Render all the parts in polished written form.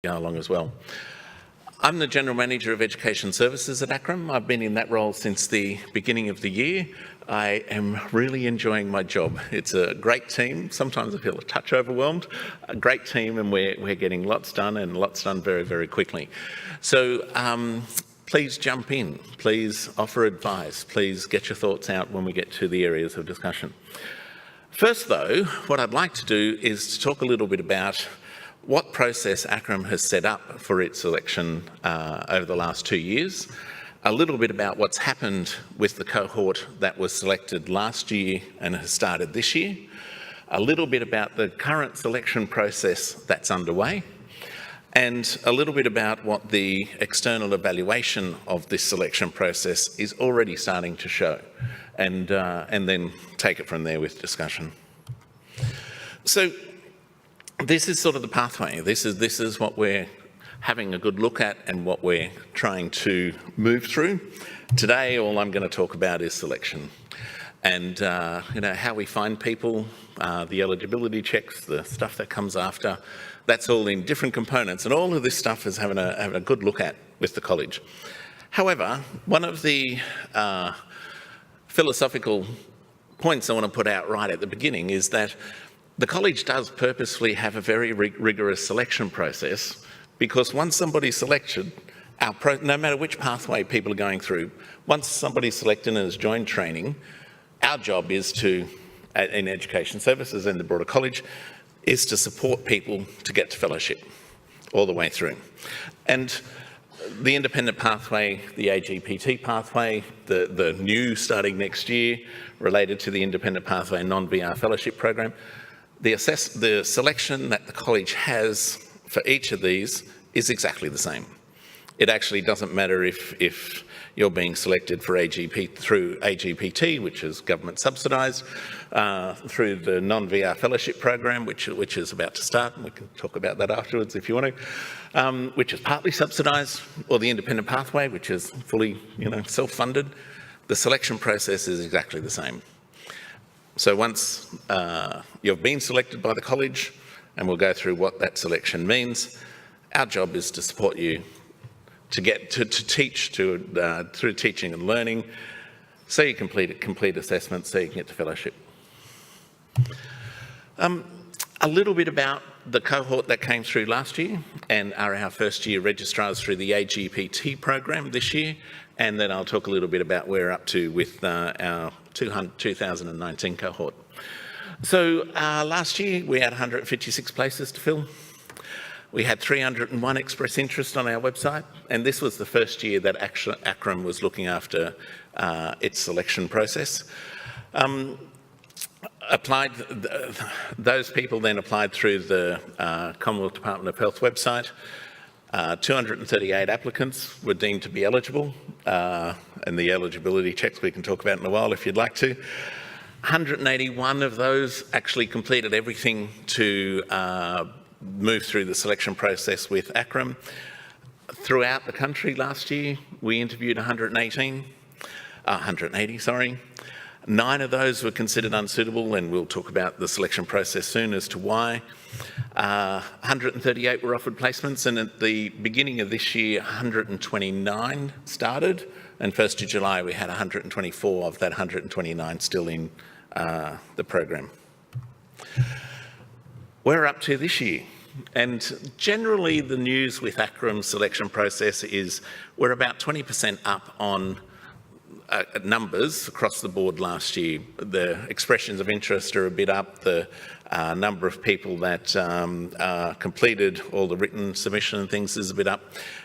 along as well. I'm the General Manager of Education Services at ACRRM. I've been in that role since the beginning of the year. I am really enjoying my job. It's a great team. Sometimes I feel a touch overwhelmed. A great team, and we're getting lots done, and lots done very, very quickly. So please jump in. Please offer advice. Please get your thoughts out when we get to the areas of discussion. First though, what I'd like to do is to talk a little bit about what process ACRRM has set up for its selection over the last 2 years, a little bit about what's happened with the cohort that was selected last year and has started this year, a little bit about the current selection process that's underway, and a little bit about what the external evaluation of this selection process is already starting to show, and then take it from there with discussion. So this is sort of the pathway. This is what we're having a good look at and what we're trying to move through. Today, all I'm going to talk about is selection and how we find people, the eligibility checks, the stuff that comes after. That's all in different components, and all of this stuff is having a good look at with the college. However, one of the philosophical points I want to put out right at the beginning is that the college does purposefully have a very rigorous selection process, because once somebody's selected, no matter which pathway people are going through, once somebody's selected and has joined training, our job is to, in education services and the broader college, is to support people to get to fellowship all the way through. And the independent pathway, the AGPT pathway, the new starting next year related to the independent pathway non-VR fellowship program, the selection that the college has for each of these is exactly the same. It actually doesn't matter if you're being selected for through AGPT, which is government subsidised, through the non-VR fellowship program, which is about to start, and we can talk about that afterwards if you want to, which is partly subsidised, or the independent pathway, which is fully self-funded. The selection process is exactly the same. So once you've been selected by the college, and we'll go through what that selection means, our job is to support you to get to teach through teaching and learning, so you complete assessments, so you can get to fellowship. A little bit about the cohort that came through last year and are our first year registrars through the AGPT program this year, and then I'll talk a little bit about where we're up to with our 2019 cohort. So last year we had 156 places to fill. We had 301 express interest on our website, and this was the first year that ACRRM was looking after its selection process. Those people then applied through the Commonwealth Department of Health website. 238 applicants were deemed to be eligible, and the eligibility checks we can talk about in a while if you'd like to. 181 of those actually completed everything to move through the selection process with ACRRM. Throughout the country last year, we interviewed 180. 9 of those were considered unsuitable, and we'll talk about the selection process soon as to why. 138 were offered placements, and at the beginning of this year, 129 started, and 1st of July we had 124 of that 129 still in the program. We're up to this year, and generally the news with ACRRM's selection process is we're about 20% up on numbers across the board last year. The expressions of interest are a bit up, the number of people that completed all the written submission and things is a bit up,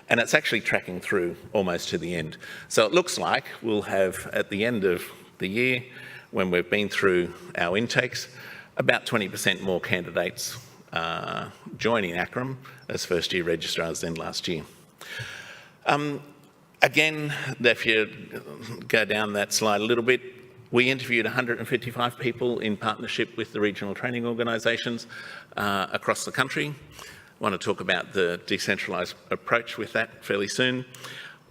and it's actually tracking through almost to the end. So it looks like we'll have, at the end of the year, when we've been through our intakes, about 20% more candidates joining ACRRM as first year registrars than last year. Again, if you go down that slide a little bit, we interviewed 155 people in partnership with the regional training organisations across the country. I want to talk about the decentralised approach with that fairly soon.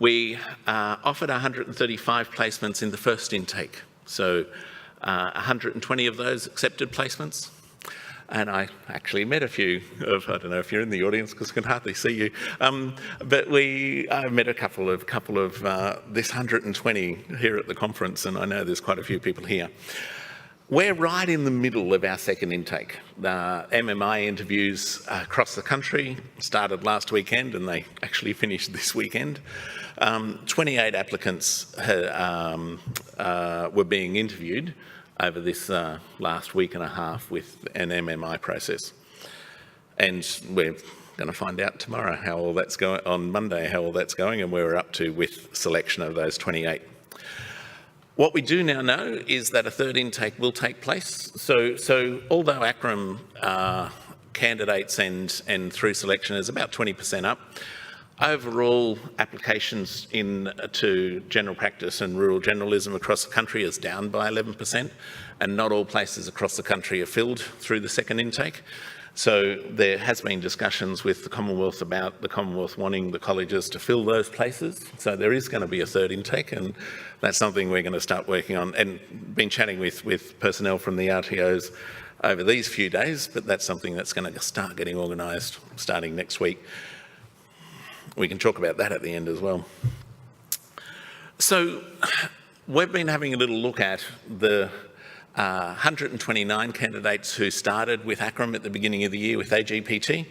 We offered 135 placements in the first intake, so 120 of those accepted placements. and I actually met a few of, I don't know if you're in the audience because I can hardly see you, but I met a couple of this 120 here at the conference, and I know there's quite a few people here. We're right in the middle of our second intake. The MMI interviews across the country started last weekend and they actually finished this weekend. 28 applicants were being interviewed over this last week and a half with an MMI process. And we're going to find out tomorrow how all that's going, on Monday, how all that's going and where we're up to with selection of those 28. What we do now know is that a third intake will take place. So although ACRRM candidates and through selection is about 20% up, overall applications to general practice and rural generalism across the country is down by 11%, and not all places across the country are filled through the second intake. So there has been discussions with the Commonwealth about the Commonwealth wanting the colleges to fill those places. So there is going to be a third intake, and that's something we're going to start working on, and been chatting with personnel from the RTOs over these few days, but that's something that's going to start getting organised starting next week. We can talk about that at the end as well. So we've been having a little look at the 129 candidates who started with ACRRM at the beginning of the year with AGPT.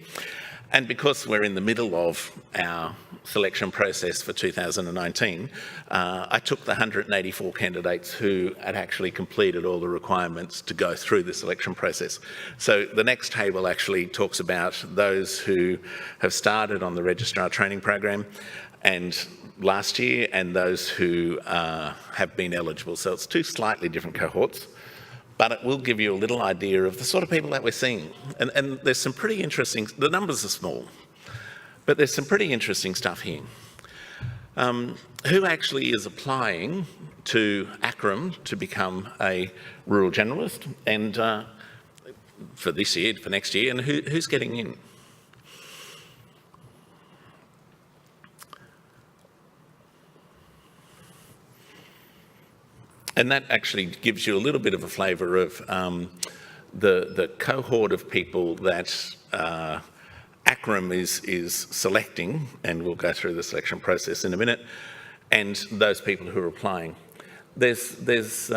And because we're in the middle of our selection process for 2019, I took the 184 candidates who had actually completed all the requirements to go through the selection process. So the next table actually talks about those who have started on the Registrar training program and last year, and those who have been eligible. So it's two slightly different cohorts, but it will give you a little idea of the sort of people that we're seeing. And there's some pretty interesting, the numbers are small, but there's some pretty interesting stuff here. Who actually is applying to ACRRM to become a rural generalist, and for this year, for next year, and who's getting in? And that actually gives you a little bit of a flavour of the cohort of people that ACRRM is selecting, and we'll go through the selection process in a minute, and those people who are applying. There's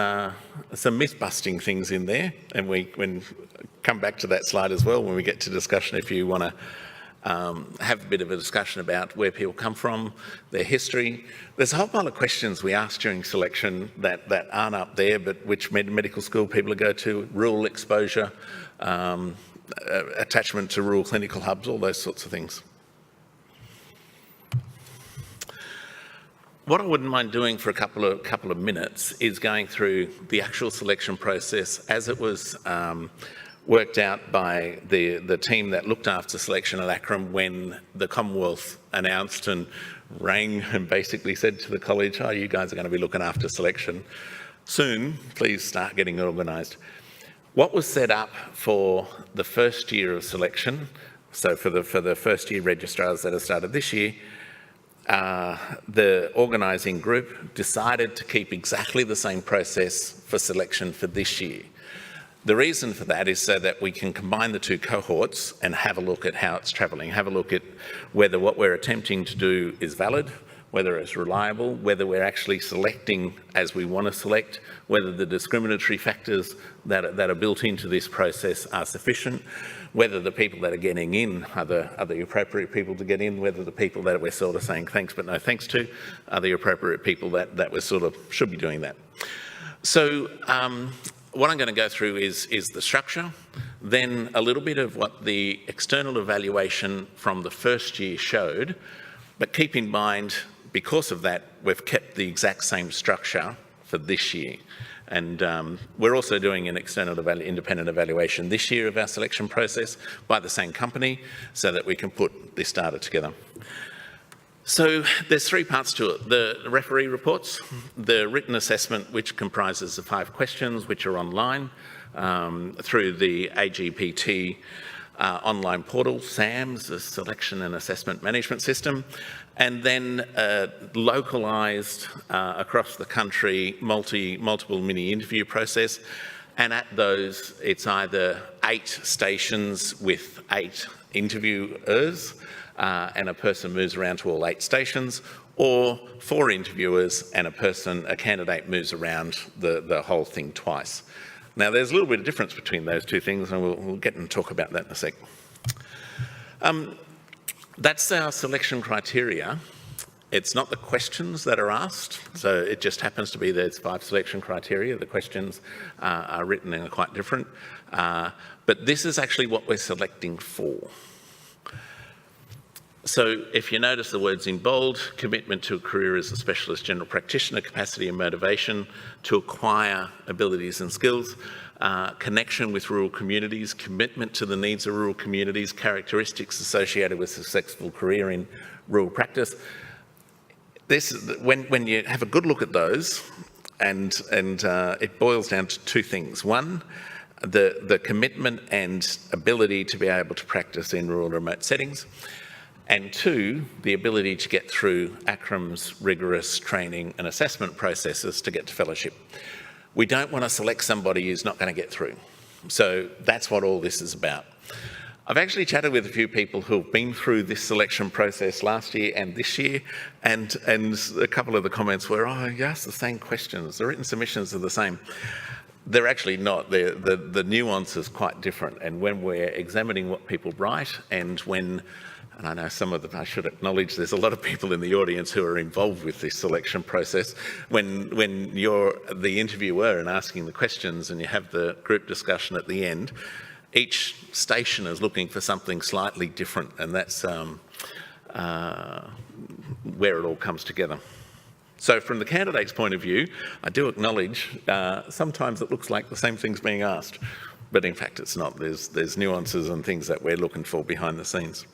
some myth-busting things in there, and we can come back to that slide as well when we get to discussion if you want to have a bit of a discussion about where people come from, their history. There's a whole pile of questions we ask during selection that aren't up there, but which medical school people go to, rural exposure, attachment to rural clinical hubs, all those sorts of things. What I wouldn't mind doing for a couple of minutes is going through the actual selection process as it was worked out by the team that looked after selection at ACRRM when the Commonwealth announced and rang and basically said to the college, oh, you guys are going to be looking after selection soon, please start getting organised. What was set up for the first year of selection, so for the first year registrars that have started this year, the organising group decided to keep exactly the same process for selection for this year. The reason for that is so that we can combine the two cohorts and have a look at how it's travelling, have a look at whether what we're attempting to do is valid, whether it's reliable, whether we're actually selecting as we want to select, whether the discriminatory factors that are built into this process are sufficient, whether the people that are getting in are the appropriate people to get in, whether the people that we're sort of saying thanks but no thanks to are the appropriate people that we're sort of should be doing that. So what I'm going to go through is the structure, then a little bit of what the external evaluation from the first year showed, but keep in mind, because of that, we've kept the exact same structure for this year. And we're also doing an external independent evaluation this year of our selection process by the same company so that we can put this data together. So there's three parts to it. The referee reports, the written assessment, which comprises of 5 questions, which are online through the AGPT online portal, SAMS, the Selection and Assessment Management System, and then localised across the country multiple mini interview process, And at those, it's either 8 stations with 8 interviewers, and a person moves around to all 8 stations, or 4 interviewers and a candidate moves around the whole thing twice. Now, there's a little bit of difference between those two things, and we'll get and talk about that in a sec. That's our selection criteria. It's not the questions that are asked, so it just happens to be there's 5 selection criteria. The questions are written and are quite different, but this is actually what we're selecting for. So if you notice the words in bold, commitment to a career as a specialist general practitioner, capacity and motivation to acquire abilities and skills, connection with rural communities, commitment to the needs of rural communities, characteristics associated with a successful career in rural practice. When you have a good look at those, and it boils down to 2 things. One, the commitment and ability to be able to practice in rural remote settings. And 2, the ability to get through ACRRM's rigorous training and assessment processes to get to fellowship. We don't want to select somebody who's not going to get through. So that's what all this is about. I've actually chatted with a few people who've been through this selection process last year and this year, and a couple of the comments were, oh, you asked the same questions, the written submissions are the same. They're actually not. The nuance is quite different, and when we're examining what people write and I know I should acknowledge there's a lot of people in the audience who are involved with this selection process. When you're the interviewer and asking the questions and you have the group discussion at the end, each station is looking for something slightly different, and that's where it all comes together. So from the candidate's point of view, I do acknowledge sometimes it looks like the same thing's being asked, but in fact it's not. There's nuances and things that we're looking for behind the scenes.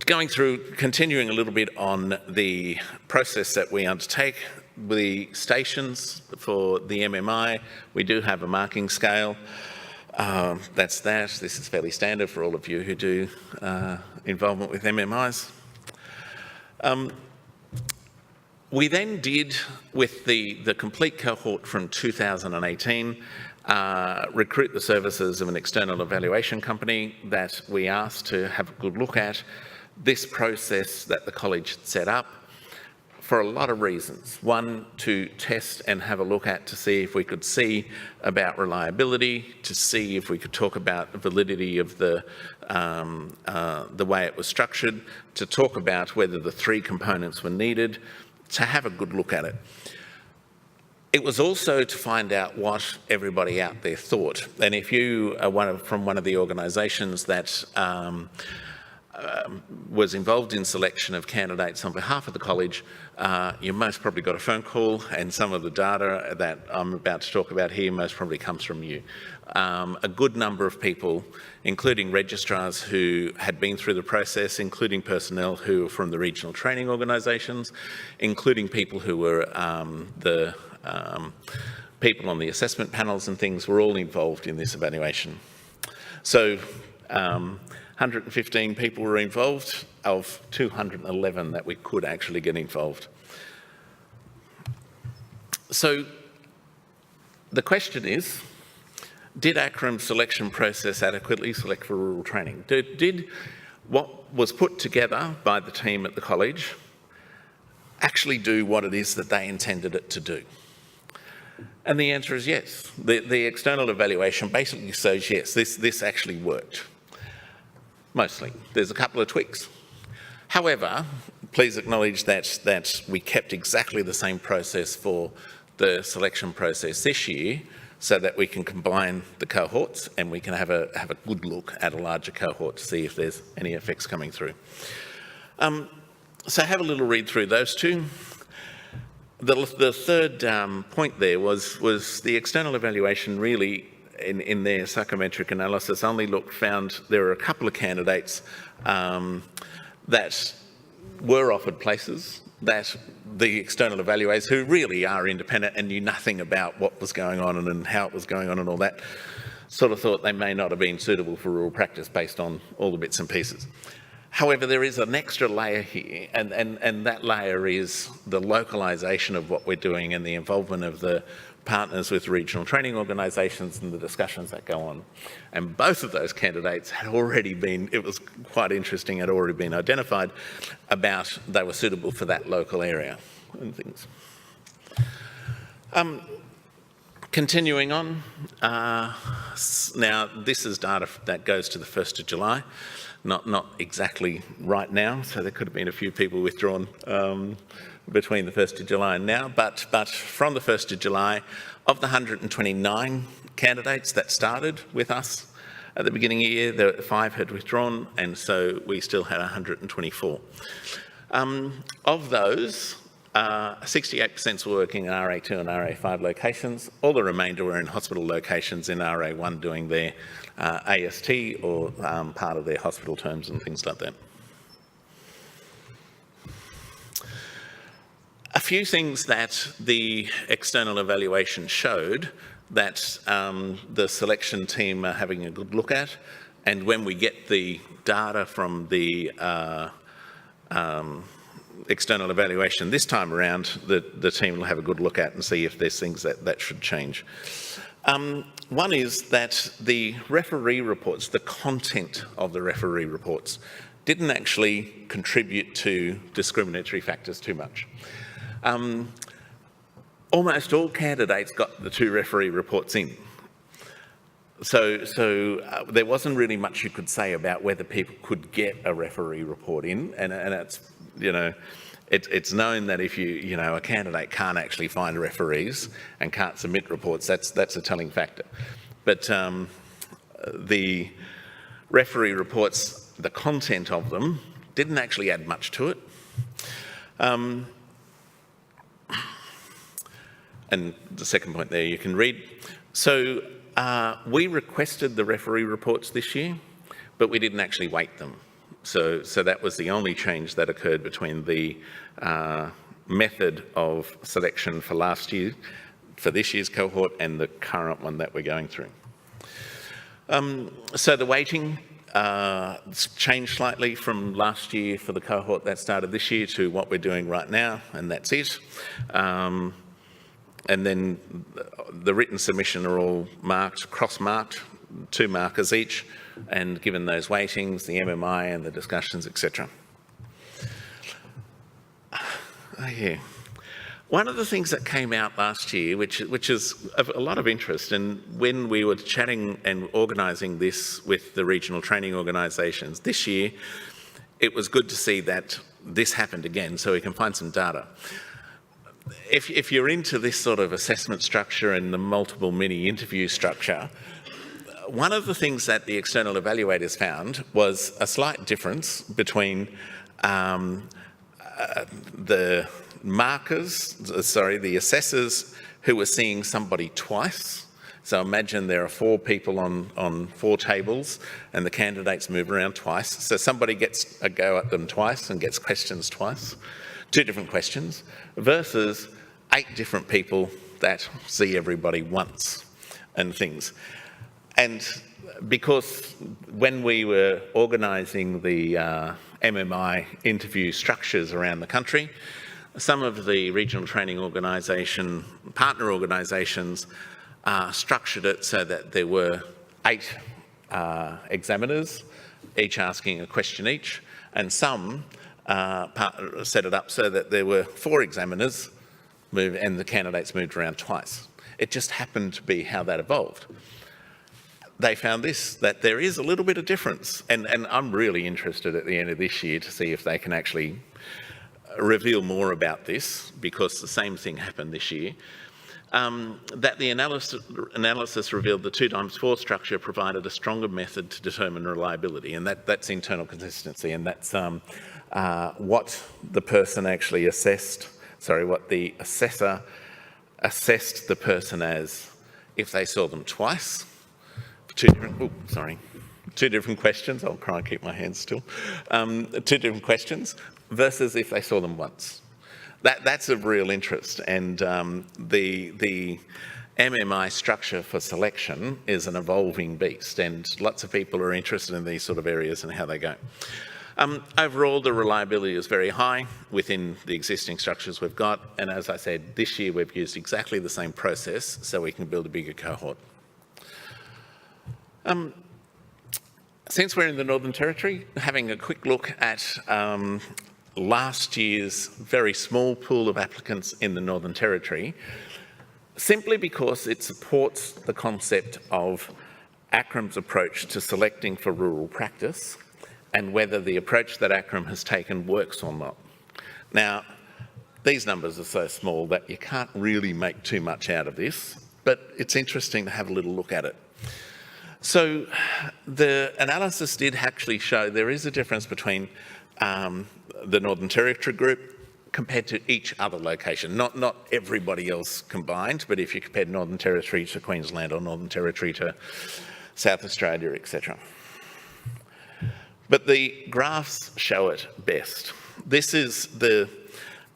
Continuing a little bit on the process that we undertake, the stations for the MMI, we do have a marking scale. That's that. This is fairly standard for all of you who do involvement with MMIs. We then did, with the complete cohort from 2018, recruit the services of an external evaluation company that we asked to have a good look at this process that the college had set up for a lot of reasons. One, to test and have a look at to see if we could see about reliability, to see if we could talk about the validity of the way it was structured, to talk about whether the 3 components were needed, to have a good look at it. It was also to find out what everybody out there thought. And if you are from one of the organisations that was involved in selection of candidates on behalf of the college, you most probably got a phone call, and some of the data that I'm about to talk about here most probably comes from you. A good number of people, including registrars who had been through the process, including personnel who were from the regional training organisations, including people who were people on the assessment panels and things, were all involved in this evaluation. So 115 people were involved of 211 that we could actually get involved. So the question is, did ACRRM's selection process adequately select for rural training? Did what was put together by the team at the college actually do what it is that they intended it to do? And the answer is yes. The external evaluation basically says yes, this actually worked. Mostly. There's a couple of tweaks. However, please acknowledge that we kept exactly the same process for the selection process this year, so that we can combine the cohorts and we can have a good look at a larger cohort to see if there's any effects coming through. So have a little read through those two. The third point there was the external evaluation really in their psychometric analysis found there were a couple of candidates that were offered places that the external evaluators, who really are independent and knew nothing about what was going on and how it was going on and all that, sort of thought they may not have been suitable for rural practice based on all the bits and pieces. However, there is an extra layer here, and that layer is the localisation of what we're doing and the involvement of the partners with regional training organisations and the discussions that go on. And both of those candidates had already been, it was quite interesting, had already been identified about they were suitable for that local area and things. Continuing on, now this is data that goes to the 1st of July, not exactly right now, so there could have been a few people withdrawn between the 1st of July and now, but from the 1st of July, of the 129 candidates that started with us at the beginning of the year, 5 had withdrawn, and so we still had 124. Of those, 68% were working in RA2 and RA5 locations. All the remainder were in hospital locations in RA1 doing their AST or part of their hospital terms and things like that. A few things that the external evaluation showed that the selection team are having a good look at, and when we get the data from the external evaluation this time around, the team will have a good look at and see if there's things that should change. One is that the referee reports, the content of the referee reports, didn't actually contribute to discriminatory factors too much. Almost all candidates got the 2 referee reports in. So there wasn't really much you could say about whether people could get a referee report in, and it's, you know, it's known that if a candidate can't actually find referees and can't submit reports, that's a telling factor. But the referee reports, the content of them, didn't actually add much to it. And the second point there you can read. So we requested the referee reports this year, but we didn't actually weight them. So that was the only change that occurred between the method of selection for last year, for this year's cohort, and the current one that we're going through. So the weighting changed slightly from last year for the cohort that started this year to what we're doing right now, and that's it. And then the written submission are all marked, cross-marked, 2 markers each, and given those weightings, the MMI and the discussions, etc. Yeah. One of the things that came out last year, which is of a lot of interest, and when we were chatting and organising this with the regional training organisations this year, it was good to see that this happened again, so we can find some data. If you're into this sort of assessment structure and the multiple mini interview structure, one of the things that the external evaluators found was a slight difference between the assessors who were seeing somebody twice. So imagine there are 4 people on 4 tables and the candidates move around twice. So somebody gets a go at them twice and gets questions twice, 2 different questions, versus 8 different people that see everybody once and things. And because when we were organising the MMI interview structures around the country, some of the regional training organisation, partner organisations structured it so that there were 8 examiners, each asking a question each, and some set it up so that there were 4 examiners and the candidates moved around twice. It just happened to be how that evolved. They found that there is a little bit of difference, and I'm really interested at the end of this year to see if they can actually reveal more about this, because the same thing happened this year. That the analysis revealed the 2x4 structure provided a stronger method to determine reliability, and that's internal consistency, and that's what the person actually what the assessor assessed the person as if they saw them twice. 2 different questions. I'll try and keep my hands still. 2 different questions versus if they saw them once. That's of real interest, and the MMI structure for selection is an evolving beast, and lots of people are interested in these sort of areas and how they go. Overall, the reliability is very high within the existing structures we've got, and as I said, this year we've used exactly the same process so we can build a bigger cohort. Since we're in the Northern Territory, having a quick look at last year's very small pool of applicants in the Northern Territory, simply because it supports the concept of ACRRM's approach to selecting for rural practice and whether the approach that ACRRM has taken works or not. Now, these numbers are so small that you can't really make too much out of this, but it's interesting to have a little look at it. So the analysis did actually show there is a difference between the Northern Territory group compared to each other location, not everybody else combined, but if you compared Northern Territory to Queensland or Northern Territory to South Australia, etc. But the graphs show it best. This is the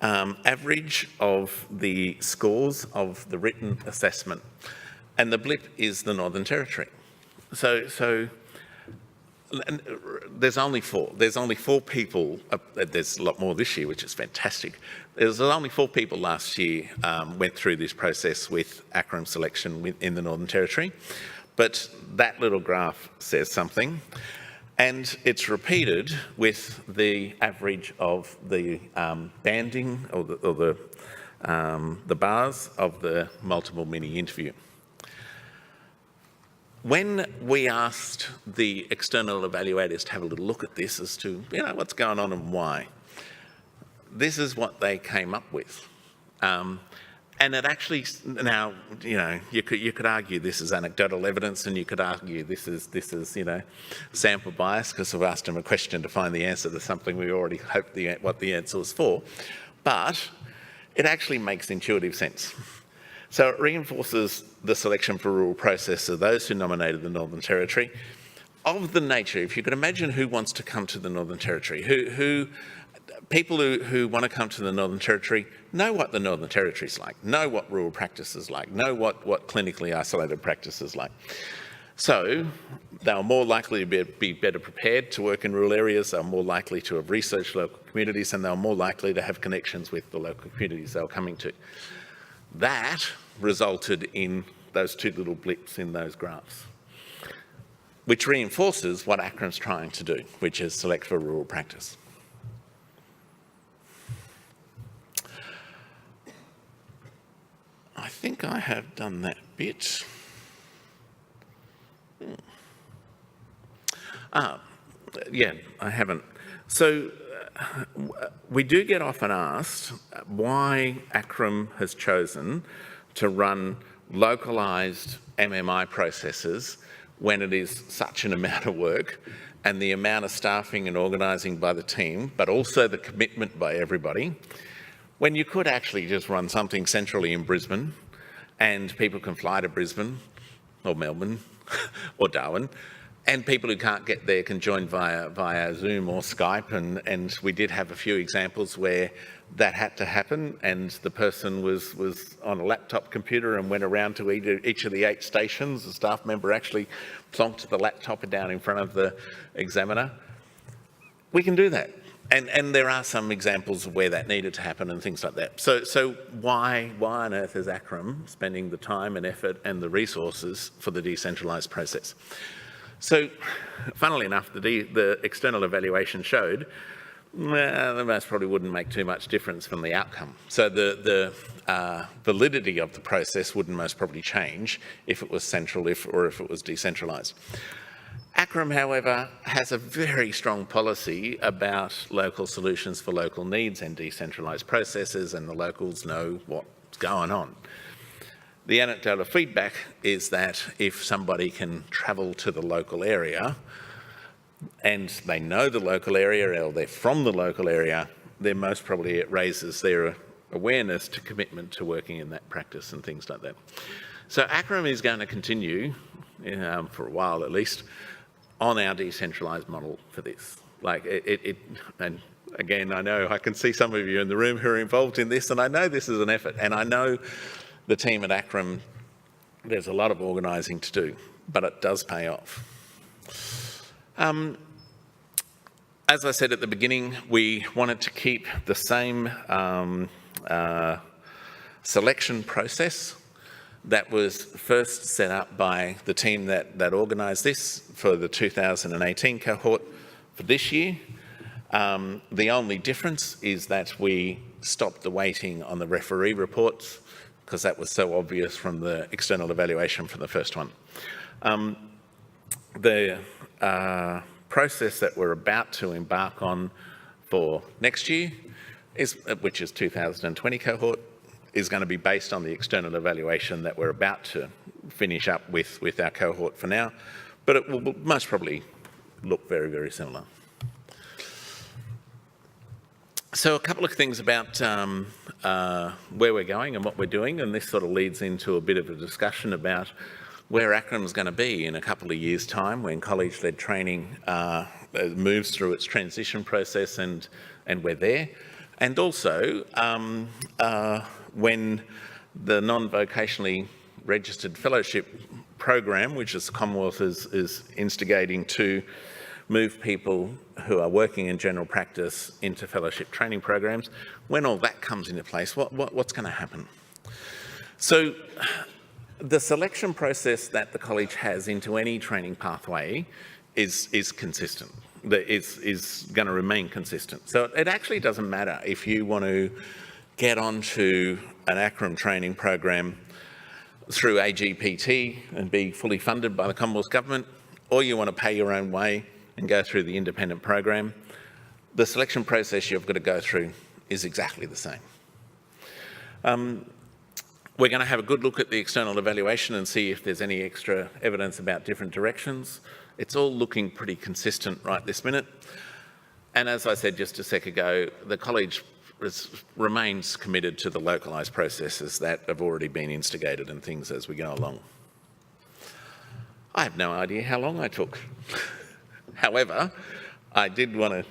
average of the scores of the written assessment, and the blip is the Northern Territory. So there's only four. There's only 4 people. There's a lot more this year, which is fantastic. There's only 4 people last year went through this process with ACRRM selection in the Northern Territory, but that little graph says something, and it's repeated with the average of the banding or the bars of the multiple mini interview. When we asked the external evaluators to have a little look at this as to, what's going on and why, this is what they came up with. And it actually, now, you could argue this is anecdotal evidence, and you could argue this is sample bias because I've asked them a question to find the answer to something we already hoped what the answer was for. But it actually makes intuitive sense. So it reinforces the selection for rural process of those who nominated the Northern Territory of the nature, if you could imagine who wants to come to the Northern Territory, people who want to come to the Northern Territory know what the Northern Territory is like, know what rural practice is like, know what clinically isolated practice is like. So they are more likely to be better prepared to work in rural areas, they are more likely to have researched local communities, and they are more likely to have connections with the local communities they are coming to. That resulted in those 2 little blips in those graphs, which reinforces what ACRRM's trying to do, which is select for rural practice. I think I have done that bit. Yeah, I haven't. So we do get often asked why ACRRM has chosen to run localised MMI processes when it is such an amount of work, and the amount of staffing and organising by the team, but also the commitment by everybody, when you could actually just run something centrally in Brisbane and people can fly to Brisbane or Melbourne or Darwin, and people who can't get there can join via Zoom or Skype, and we did have a few examples where that had to happen, and the person was on a laptop computer and went around to each of the 8 stations. The staff member actually plonked the laptop down in front of the examiner. We can do that. And there are some examples of where that needed to happen and things like that. So why on earth is ACRRM spending the time and effort and the resources for the decentralised process? So, funnily enough, the external evaluation showed the most probably wouldn't make too much difference from the outcome. So the validity of the process wouldn't most probably change if it was central or if it was decentralised. ACRRM, however, has a very strong policy about local solutions for local needs and decentralised processes, and the locals know what's going on. The anecdotal feedback is that if somebody can travel to the local area and they know the local area or they're from the local area, then most probably it raises their awareness to commitment to working in that practice and things like that. So ACRRM is going to continue, for a while at least, on our decentralised model for this. And again, I know I can see some of you in the room who are involved in this, and I know this is an effort, and I know the team at ACRRM, there's a lot of organising to do, but it does pay off. As I said at the beginning, we wanted to keep the same selection process that was first set up by the team that organised this for the 2018 cohort for this year. The only difference is that we stopped the weighting on the referee reports because that was so obvious from the external evaluation for the first one. The process that we're about to embark on for next year, which is 2020 cohort, is going to be based on the external evaluation that we're about to finish up with our cohort for now, but it will most probably look very, very similar. So a couple of things about where we're going and what we're doing, and this sort of leads into a bit of a discussion about where ACRRM is going to be in a couple of years' time when college-led training moves through its transition process and we're there. And also when the non-vocationally registered fellowship program, which is the Commonwealth is instigating to move people who are working in general practice into fellowship training programs, when all that comes into place, what's going to happen? So the selection process that the college has into any training pathway is consistent, is going to remain consistent. So it actually doesn't matter if you want to get onto an ACRRM training program through AGPT and be fully funded by the Commonwealth Government, or you want to pay your own way and go through the independent program. The selection process you've got to go through is exactly the same. We're going to have a good look at the external evaluation and see if there's any extra evidence about different directions. It's all looking pretty consistent right this minute. And as I said just a sec ago, the college remains committed to the localised processes that have already been instigated and things as we go along. I have no idea how long I took. However, I did want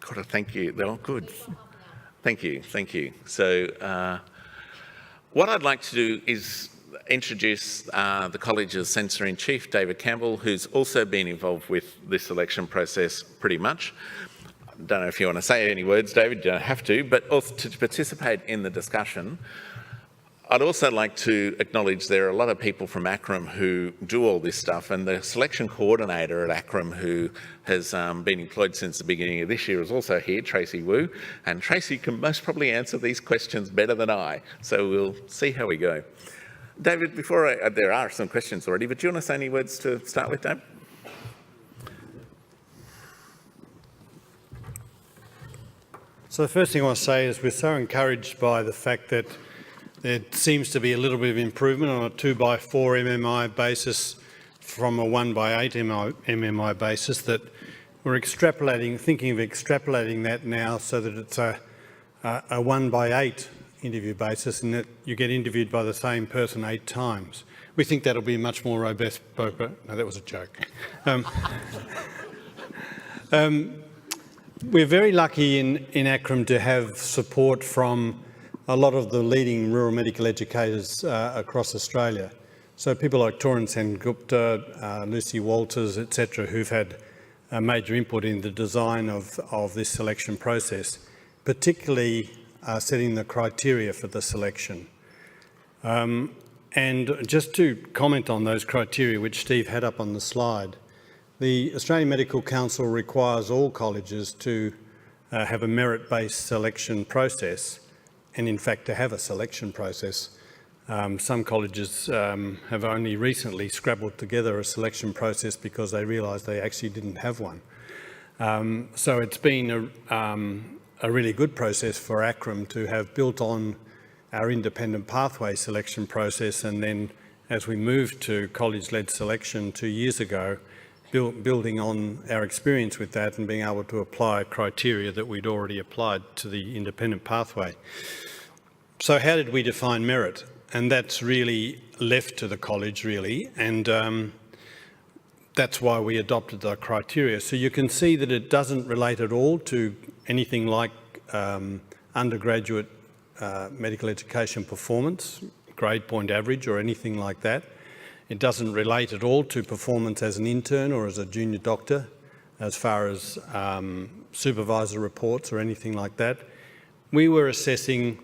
to thank you. They're all good. Thank you. So what I'd like to do is introduce the college's Censor-in-Chief, David Campbell, who's also been involved with this selection process pretty much. I don't know if you want to say any words, David, you don't have to, but also to participate in the discussion. I'd also like to acknowledge there are a lot of people from ACRRM who do all this stuff, and the selection coordinator at ACRRM, who has been employed since the beginning of this year, is also here, Tracy Wu, and Tracy can most probably answer these questions better than I, so we'll see how we go. David, there are some questions already, but do you want to say any words to start with, Dave? So the first thing I want to say is we're so encouraged by the fact that there seems to be a little bit of improvement on a 2x4 MMI basis from a 1x8 MMI basis, that we're thinking of extrapolating that now so that it's a 1x8 interview basis and that you get interviewed by the same person 8 times. We think that'll be much more robust. No, that was a joke. We're very lucky in ACRRM to have support from a lot of the leading rural medical educators across Australia. So people like Torin Sengupta, Lucy Walters, etc., who've had a major input in the design of this selection process, particularly setting the criteria for the selection. And just to comment on those criteria, which Steve had up on the slide, the Australian Medical Council requires all colleges to have a merit-based selection process, and in fact to have a selection process. Some colleges have only recently scrabbled together a selection process because they realised they actually didn't have one. So it's been a really good process for ACRRM to have built on our independent pathway selection process, and then as we moved to college-led selection 2 years ago, building on our experience with that and being able to apply criteria that we'd already applied to the independent pathway. So how did we define merit? And that's really left to the college, really, and that's why we adopted the criteria. So you can see that it doesn't relate at all to anything like undergraduate medical education performance, grade point average or anything like that. It doesn't relate at all to performance as an intern or as a junior doctor. as far as supervisor reports or anything like that. We were assessing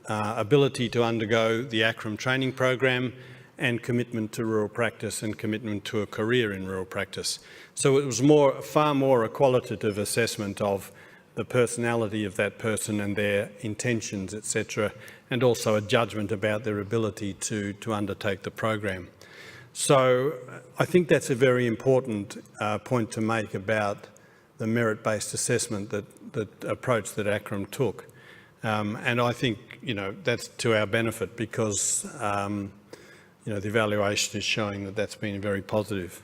ability to undergo the ACRRM training program and commitment to rural practice and commitment to a career in rural practice. So it was far more a qualitative assessment of the personality of that person and their intentions, etc., and also a judgment about their ability to undertake the program. So I think that's a very important point to make about the merit-based assessment that approach that ACRRM took. And I think, that's to our benefit because, the evaluation is showing that that's been very positive.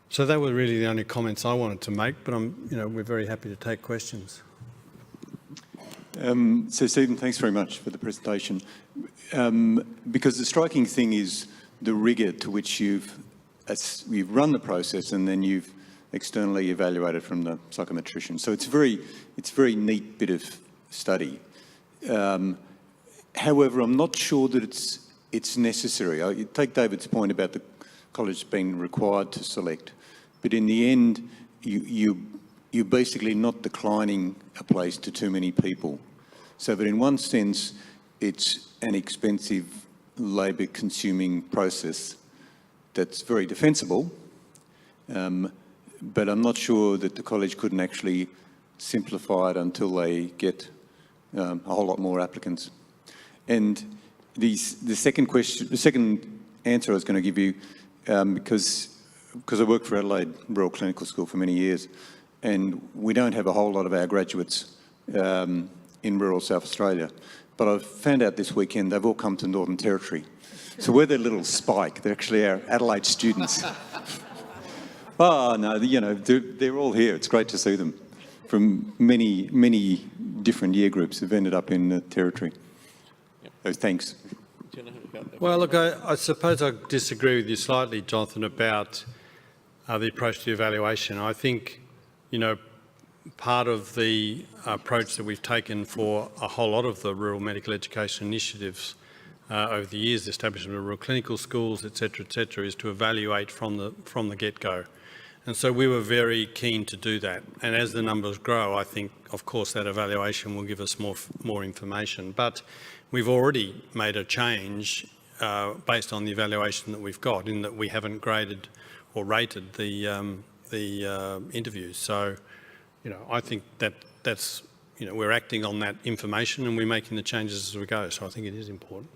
So that were really the only comments I wanted to make, but we're very happy to take questions. So Stephen, thanks very much for the presentation. Because the striking thing is the rigour to which you've run the process and then you've externally evaluated from the psychometrician. So it's a very neat bit of study. However, I'm not sure that it's necessary. I take David's point about the college being required to select, but in the end, you're basically not declining a place to too many people. So that in one sense, it's an expensive, labour-consuming process that's very defensible, but I'm not sure that the college couldn't actually simplify it until they get a whole lot more applicants. And the second answer I was going to give you, because I worked for Adelaide Rural Clinical School for many years, and we don't have a whole lot of our graduates in rural South Australia. But I've found out this weekend they've all come to Northern Territory. So we're their little spike. They're actually our Adelaide students. Oh, no, they're all here. It's great to see them from many, many different year groups who've ended up in the Territory. Yep. So thanks. Well, look, I suppose I disagree with you slightly, Jonathan, about the approach to evaluation. I think, part of the approach that we've taken for a whole lot of the rural medical education initiatives over the years, the establishment of rural clinical schools, et cetera, is to evaluate from the get-go. And so we were very keen to do that. And as the numbers grow, I think, of course, that evaluation will give us more information. But we've already made a change based on the evaluation that we've got, in that we haven't graded or rated the interviews. So, I think that's we're acting on that information and we're making the changes as we go. So I think it is important.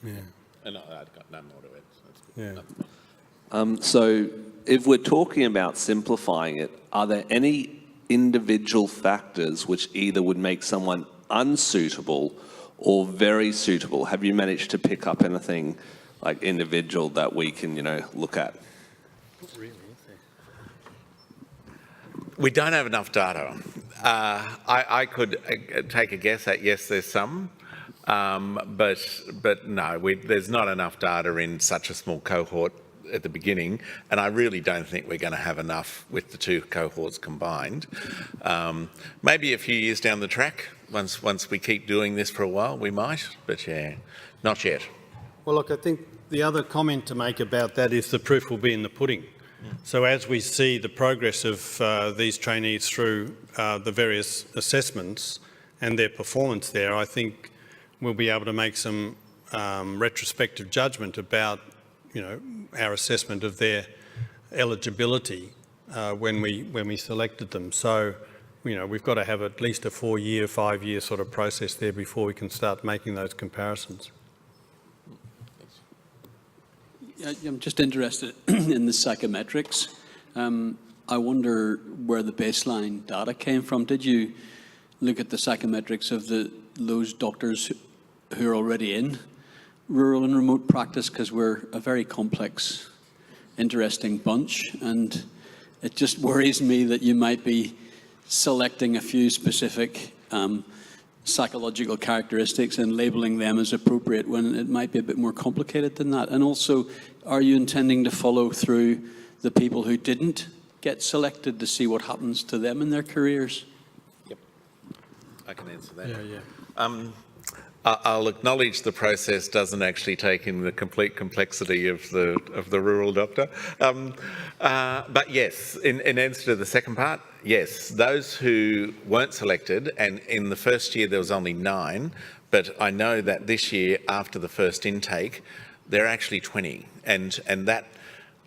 Yeah. And I've got no more to it. So Yeah. So if we're talking about simplifying it, are there any individual factors which either would make someone unsuitable or very suitable? Have you managed to pick up anything like individual that we can, look at? We don't have enough data. I could take a guess at yes, there's some, but no, there's not enough data in such a small cohort at the beginning, and I really don't think we're going to have enough with the two cohorts combined. Maybe a few years down the track, once we keep doing this for a while, we might, but yeah, not yet. Well, look, I think the other comment to make about that is the proof will be in the pudding. So as we see the progress of these trainees through the various assessments and their performance there, I think we'll be able to make some retrospective judgment about, our assessment of their eligibility when we selected them. So, we've got to have at least a 4-year, 5-year sort of process there before we can start making those comparisons. I'm just interested in the psychometrics. I wonder where the baseline data came from. Did you look at the psychometrics of those doctors who are already in rural and remote practice? Because we're a very complex, interesting bunch, and it just worries me that you might be selecting a few specific psychological characteristics and labelling them as appropriate when it might be a bit more complicated than that. And also, are you intending to follow through the people who didn't get selected to see what happens to them in their careers? Yep, I can answer that. Yeah. I'll acknowledge the process doesn't actually take in the complete complexity of the rural doctor. But yes, in answer to the second part, yes, those who weren't selected, and in the first year there was only 9, but I know that this year, after the first intake, there are actually 20, and that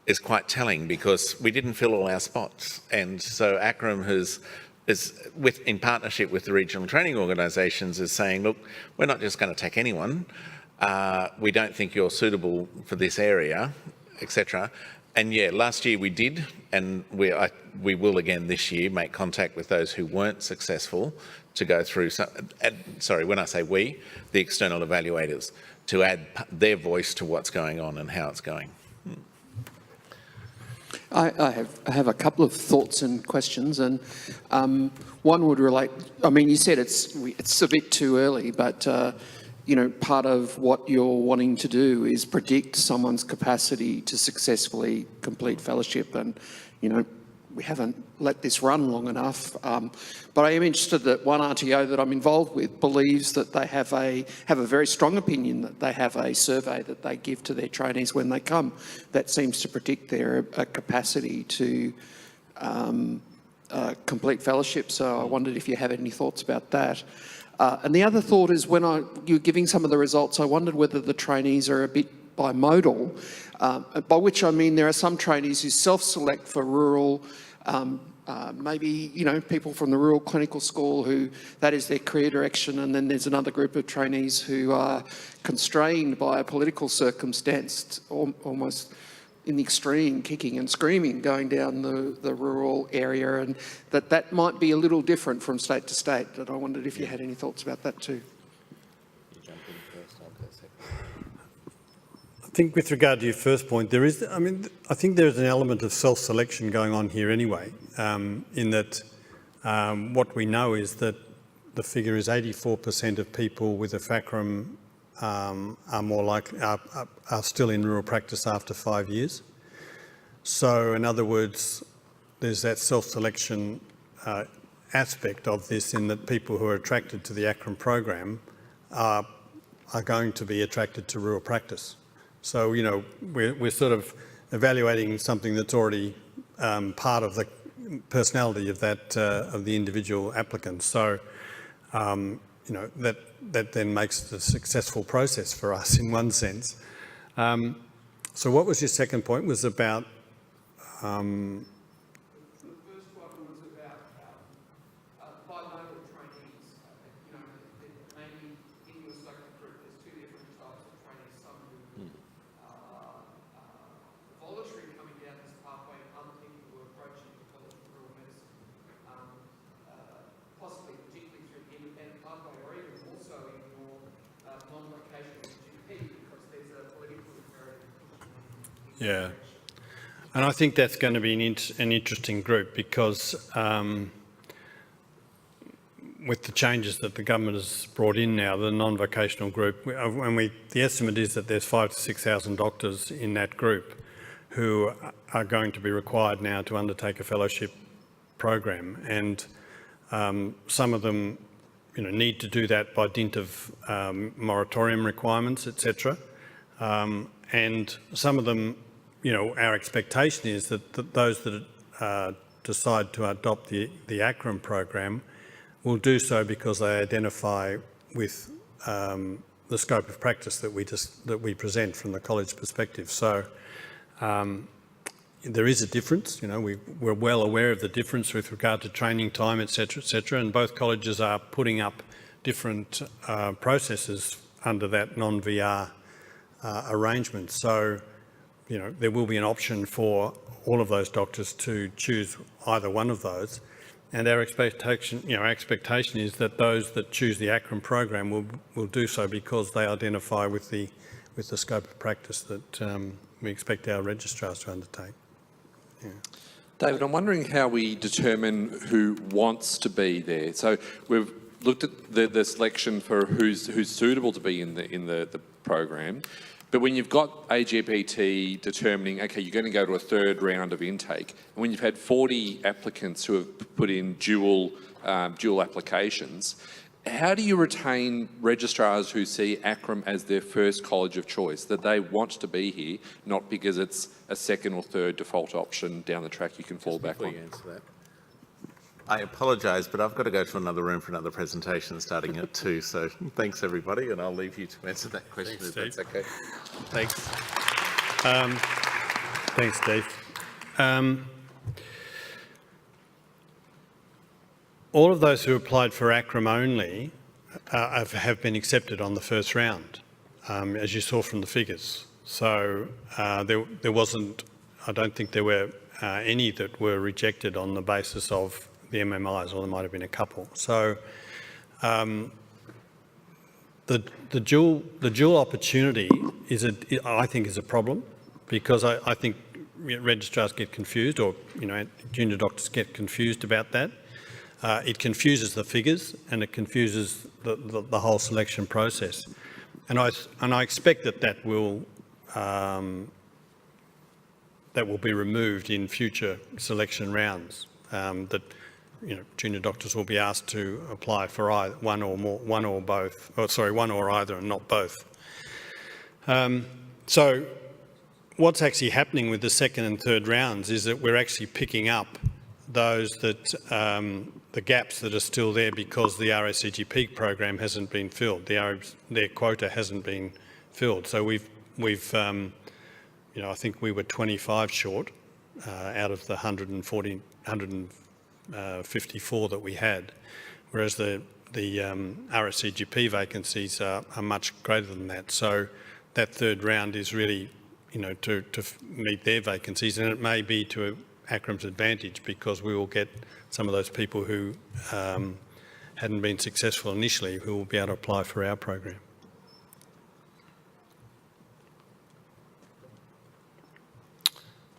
is quite telling because we didn't fill all our spots, and so ACRRM in partnership with the regional training organisations, is saying, look, we're not just going to take anyone. We don't think you're suitable for this area, etc. And yeah, last year we did, and we will again this year make contact with those who weren't successful to go through. Sorry, when I say we, the external evaluators, to add their voice to what's going on and how it's going. I have a couple of thoughts and questions, and one would relate. I mean, you said it's a bit too early, but you know, part of what you're wanting to do is predict someone's capacity to successfully complete fellowship, and you know, we haven't let this run long enough. But I am interested that one RTO that I'm involved with believes that they have a very strong opinion that they have a survey that they give to their trainees when they come that seems to predict their capacity to complete fellowship. So I wondered if you have any thoughts about that. And the other thought is when you're giving some of the results, I wondered whether the trainees are a bit bimodal, by which I mean there are some trainees who self-select for rural, maybe, you know, people from the rural clinical school who that is their career direction, and then there's another group of trainees who are constrained by a political circumstance, almost in the extreme, kicking and screaming, going down the rural area, and that might be a little different from state to state. And I wondered if you had any thoughts about that too. I think with regard to your first point, I think there's an element of self-selection going on here anyway, in that what we know is that the figure is 84% of people with a FACRM are more likely, are still in rural practice after 5 years. So in other words, there's that self-selection aspect of this, in that people who are attracted to the ACRRM program are going to be attracted to rural practice. So, you know, we're sort of evaluating something that's already part of the personality of that of the individual applicant. So, you know, that then makes it a successful process for us in one sense. So, what was your second point? Was about. The first one was about bimodal trainees. You know, maybe in your second group, there's two different types of trainees. Some who are voluntary coming down this pathway, and other people who are approaching the College of Rural Medicine, possibly particularly through the independent pathway, or even also in your non-vocational GP, because there's a political imperative. Yeah. And I think that's going to be an interesting group, because with the changes that the government has brought in now, the non-vocational group, the estimate is that there's 5,000 to 6,000 doctors in that group who are going to be required now to undertake a fellowship program, and some of them, you know, need to do that by dint of moratorium requirements, etc. And some of them, you know, our expectation is that those that decide to adopt the ACRRM program will do so because they identify with the scope of practice that we present from the college perspective. So there is a difference. You know, we're well aware of the difference with regard to training time, etc., and both colleges are putting up different processes under that non-VR arrangement. So, you know, there will be an option for all of those doctors to choose either one of those, and our expectation is that those that choose the ACRRM program will do so because they identify with the scope of practice that we expect our registrars to undertake. Yeah. David, I'm wondering how we determine who wants to be there. So we've looked at the selection for who's suitable to be in the program. But when you've got AGPT determining, okay, you're going to go to a third round of intake, and when you've had 40 applicants who have put in dual applications, how do you retain registrars who see ACRRM as their first college of choice, that they want to be here, not because it's a second or third default option down the track you can fall back on? Answer that. I apologise, but I've got to go to another room for another presentation starting at 2, so thanks everybody, and I'll leave you to answer that question if that's okay. Thanks. Thanks, Steve. All of those who applied for ACRRM only have been accepted on the first round, as you saw from the figures. So there wasn't, I don't think there were any that were rejected on the basis of the MMIs, or there might have been a couple. So the dual opportunity I think is a problem, because I think registrars get confused, or junior doctors get confused about that. It confuses the figures, and it confuses the whole selection process. And I expect that will be removed in future selection rounds. That junior doctors will be asked to apply for one or either, and not both. So what's actually happening with the second and third rounds is that we're actually picking up those that the gaps that are still there because the RACGP program hasn't been filled. Their quota hasn't been filled. So we've I think we were 25 short out of the 154 that we had, whereas the RACGP vacancies are much greater than that. So that third round is really, to meet their vacancies, and it may be to ACRRM's advantage, because we will get some of those people who hadn't been successful initially who will be able to apply for our program.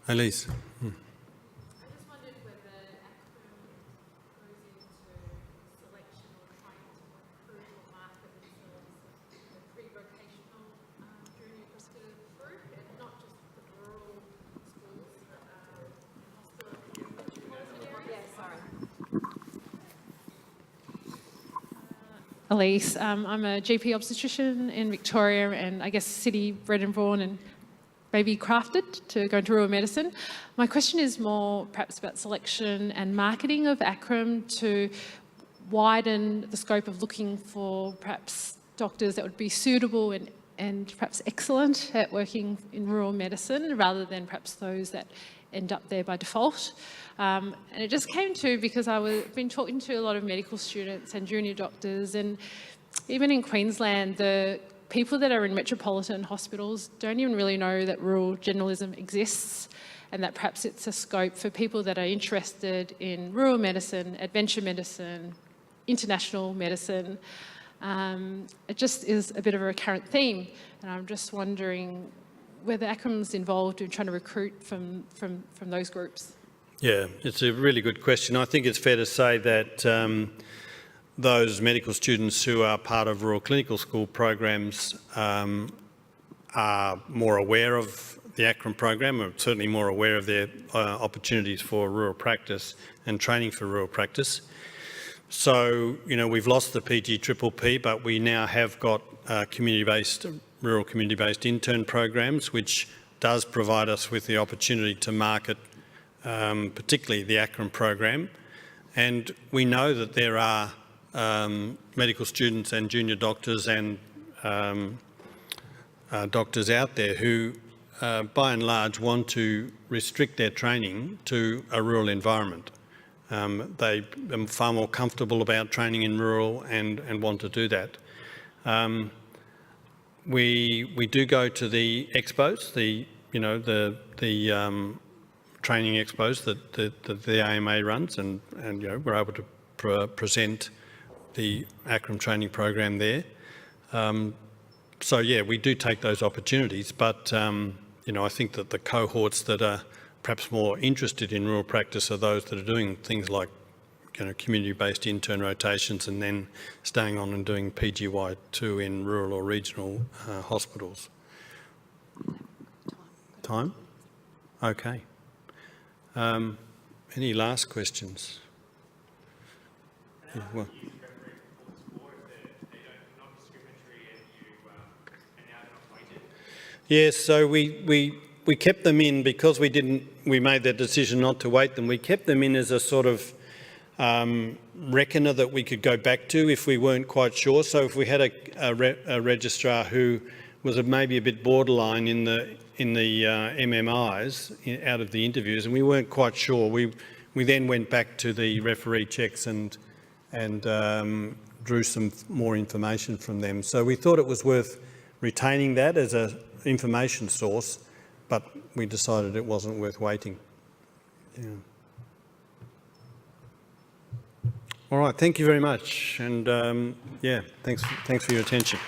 Elise. I just wondered whether ACRRM goes into selection or trying to recruit or market themselves as a pre-vocational junior doctor group, and not just the rural schools and hospitals. Yeah, sorry. Elise, I'm a GP obstetrician in Victoria, and I guess city bred and born and maybe crafted to go into rural medicine. My question is more perhaps about selection and marketing of ACRRM to widen the scope of looking for perhaps doctors that would be suitable and perhaps excellent at working in rural medicine, rather than perhaps those that end up there by default. And it just came to because I've been talking to a lot of medical students and junior doctors, and even in Queensland, the people that are in metropolitan hospitals don't even really know that rural generalism exists, and that perhaps it's a scope for people that are interested in rural medicine, adventure medicine, international medicine. It just is a bit of a recurrent theme, and I'm just wondering whether ACRRM's involved in trying to recruit from those groups. Yeah, it's a really good question. I think it's fair to say that those medical students who are part of rural clinical school programs are more aware of the ACRRM program, or certainly more aware of their opportunities for rural practice and training for rural practice. So, we've lost the PGPPP, but we now have got rural community-based intern programs, which does provide us with the opportunity to market particularly the ACRRM program. And we know that there are medical students and junior doctors and doctors out there who, by and large, want to restrict their training to a rural environment. They are far more comfortable about training in rural and want to do that. We do go to the expos, the training expos that the AMA runs, and we're able to present the ACRRM training program there. So yeah, we do take those opportunities, but I think that the cohorts that are perhaps more interested in rural practice are those that are doing things like community-based intern rotations and then staying on and doing PGY2 in rural or regional hospitals. Time? Okay. Any last questions? Yeah, well. Yes, so we kept them in because we made that decision not to weight them. We kept them in as a sort of reckoner that we could go back to if we weren't quite sure. So if we had a registrar who was maybe a bit borderline in the MMIs out of the interviews, and we weren't quite sure, we then went back to the referee checks and drew some more information from them. So we thought it was worth retaining that as an information source, but we decided it wasn't worth waiting. Yeah. All right, thank you very much, and yeah, thanks for your attention.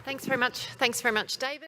Thanks very much, David.